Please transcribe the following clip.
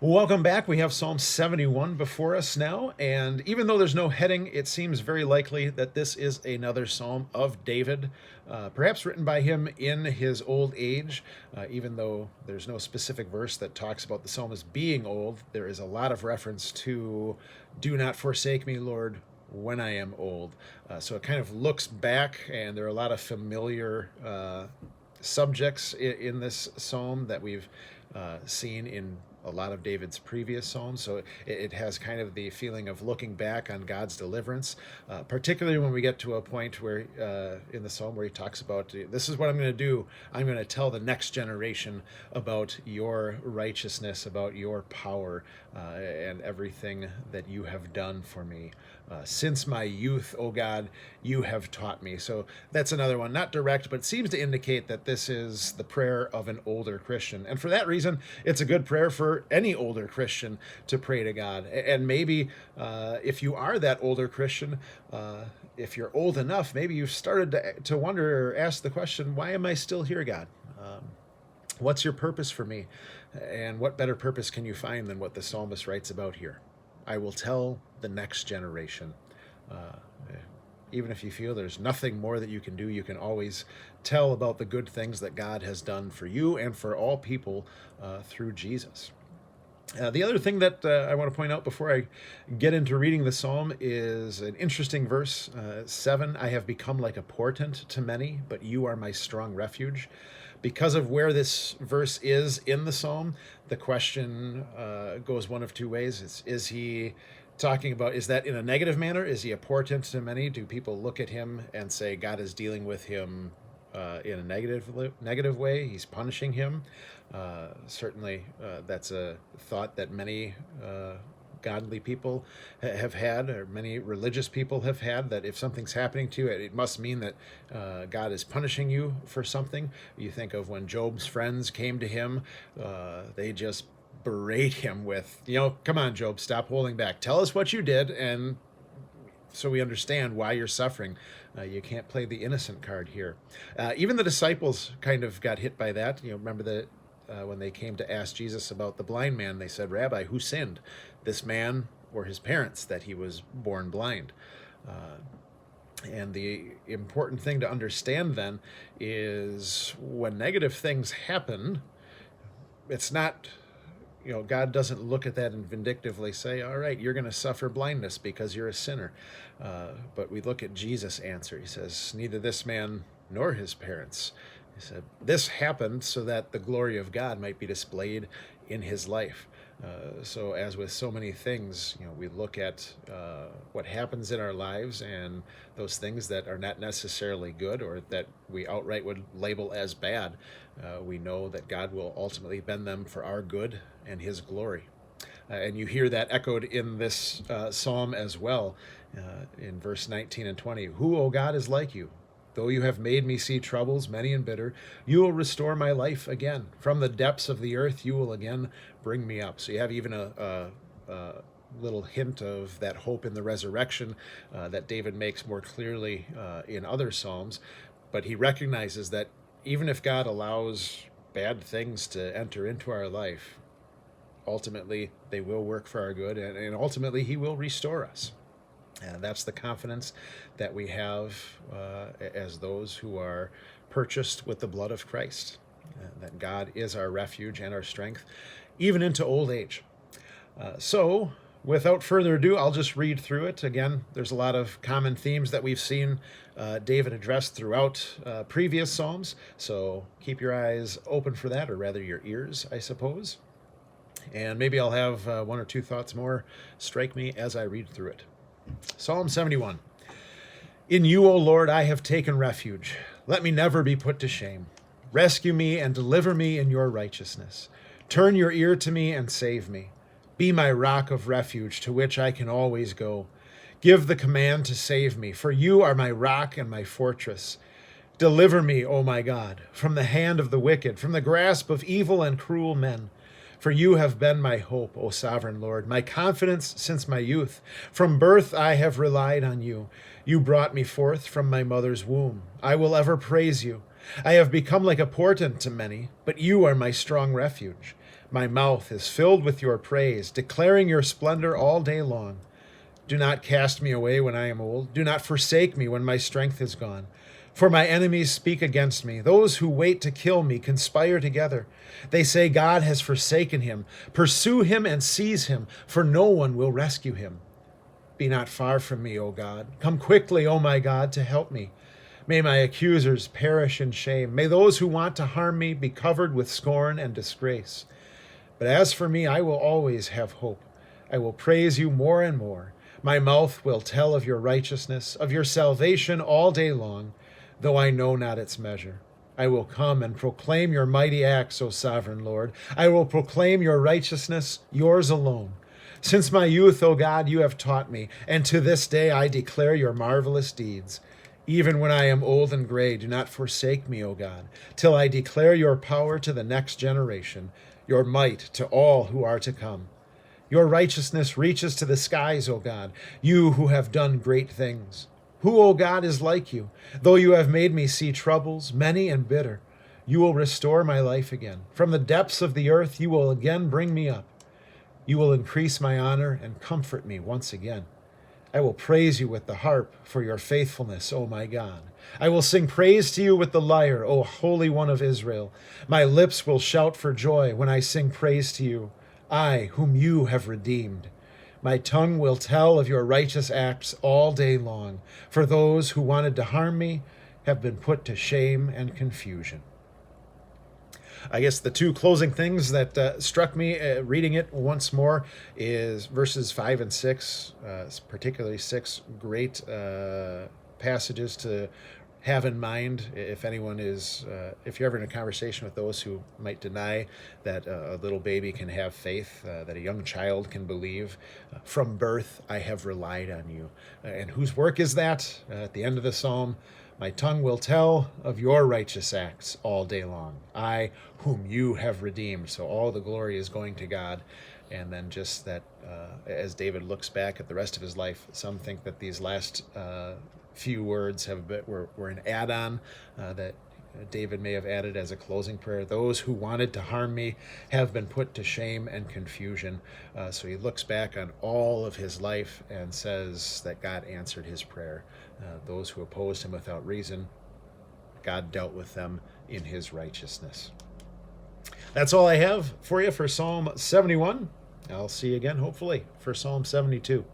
Welcome back. We have Psalm 71 before us now, and even though there's no heading, it seems very likely that this is another psalm of David, perhaps written by him in his old age. Even though there's no specific verse that talks about the psalmist being old, there is a lot of reference to, "Do not forsake me, Lord, when I am old." So it kind of looks back, and there are a lot of familiar subjects in this psalm that we've seen in a lot of David's previous psalms. So it has kind of the feeling of looking back on God's deliverance, particularly when we get to a point where in the psalm where he talks about, "This is what I'm going to do. I'm going to tell the next generation about your righteousness, about your power, and everything that you have done for me. Since my youth, O God, you have taught me." So that's another one, not direct, but seems to indicate that this is the prayer of an older Christian. And for that reason, it's a good prayer for any older Christian to pray to God. And maybe if you are that older Christian, if you're old enough, maybe you've started to wonder or ask the question, why am I still here, God? What's your purpose for me? And what better purpose can you find than what the psalmist writes about here? "I will tell the next generation." Uh, Even if you feel there's nothing more that you can do, you can always tell about the good things that God has done for you and for all people through Jesus. The other thing that I want to point out before I get into reading the psalm is an interesting verse 7. "I have become like a portent to many, but you are my strong refuge." Because of where this verse is in the psalm, the question goes one of two ways. Is he talking about, is that in a negative manner? Is he a portent to many? Do people look at him and say God is dealing with him in a negative way? He's punishing him. Certainly, that's a thought that many godly people have had, or many religious people have had, that if something's happening to you, it must mean that God is punishing you for something. You think of when Job's friends came to him, they just berate him with, "Come on, Job, stop holding back. Tell us what you did, and so we understand why you're suffering. You can't play the innocent card here." Even the disciples kind of got hit by that. Remember that when they came to ask Jesus about the blind man, they said, "Rabbi, who sinned, this man or his parents, that he was born blind?" And the important thing to understand then is when negative things happen, it's not, God doesn't look at that and vindictively say, "All right, you're going to suffer blindness because you're a sinner." But we look at Jesus' answer. He says, "Neither this man nor his parents." He said, "This happened so that the glory of God might be displayed in his life." So as with so many things, we look at what happens in our lives, and those things that are not necessarily good or that we outright would label as bad, we know that God will ultimately bend them for our good and his glory. And you hear that echoed in this psalm as well, in verse 19 and 20. "Who, O God, is like you? Though you have made me see troubles many and bitter, you will restore my life again. From the depths of the earth, you will again bring me up." So you have even a little hint of that hope in the resurrection that David makes more clearly in other psalms. But he recognizes that even if God allows bad things to enter into our life, ultimately they will work for our good, and ultimately he will restore us. And that's the confidence that we have as those who are purchased with the blood of Christ, that God is our refuge and our strength, even into old age. So, without further ado, I'll just read through it. Again, there's a lot of common themes that we've seen David address throughout previous Psalms, so keep your eyes open for that, or rather your ears, I suppose. And maybe I'll have one or two thoughts more strike me as I read through it. Psalm 71. "In you, O Lord, I have taken refuge. Let me never be put to shame. Rescue me and deliver me in your righteousness. Turn your ear to me and save me. Be my rock of refuge to which I can always go. Give the command to save me, for you are my rock and my fortress. Deliver me, O my God, from the hand of the wicked, from the grasp of evil and cruel men. For you have been my hope, O sovereign Lord, my confidence since my youth. From birth I have relied on you. You brought me forth from my mother's womb. I will ever praise you. I have become like a portent to many, but you are my strong refuge. My mouth is filled with your praise, declaring your splendor all day long. Do not cast me away when I am old. Do not forsake me when my strength is gone. For my enemies speak against me. Those who wait to kill me conspire together. They say, God has forsaken him. Pursue him and seize him, for no one will rescue him. Be not far from me, O God. Come quickly, O my God, to help me. May my accusers perish in shame. May those who want to harm me be covered with scorn and disgrace. But as for me, I will always have hope. I will praise you more and more. My mouth will tell of your righteousness, of your salvation all day long, though I know not its measure. I will come and proclaim your mighty acts, O sovereign Lord. I will proclaim your righteousness, yours alone. Since my youth, O God, you have taught me, and to this day I declare your marvelous deeds. Even when I am old and gray, do not forsake me, O God, till I declare your power to the next generation, your might to all who are to come. Your righteousness reaches to the skies, O God, you who have done great things. Who, O God, is like you? Though you have made me see troubles, many and bitter, you will restore my life again. From the depths of the earth you will again bring me up. You will increase my honor and comfort me once again. I will praise you with the harp for your faithfulness, O my God. I will sing praise to you with the lyre, O Holy One of Israel. My lips will shout for joy when I sing praise to you, I whom you have redeemed. My tongue will tell of your righteous acts all day long, for those who wanted to harm me have been put to shame and confusion. I guess the two closing things that struck me reading it once more is verses 5 and 6, particularly 6, great passages to have in mind if anyone is, if you're ever in a conversation with those who might deny that a little baby can have faith, that a young child can believe. From birth I have relied on you. And whose work is that? At the end of the psalm, my tongue will tell of your righteous acts all day long. I, whom you have redeemed. So all the glory is going to God. And then just that, as David looks back at the rest of his life, some think that these last few words were an add-on that David may have added as a closing prayer. Those who wanted to harm me have been put to shame and confusion. So he looks back on all of his life and says that God answered his prayer. Those who opposed him without reason, God dealt with them in his righteousness. That's all I have for you for Psalm 71. I'll see you again, hopefully, for Psalm 72.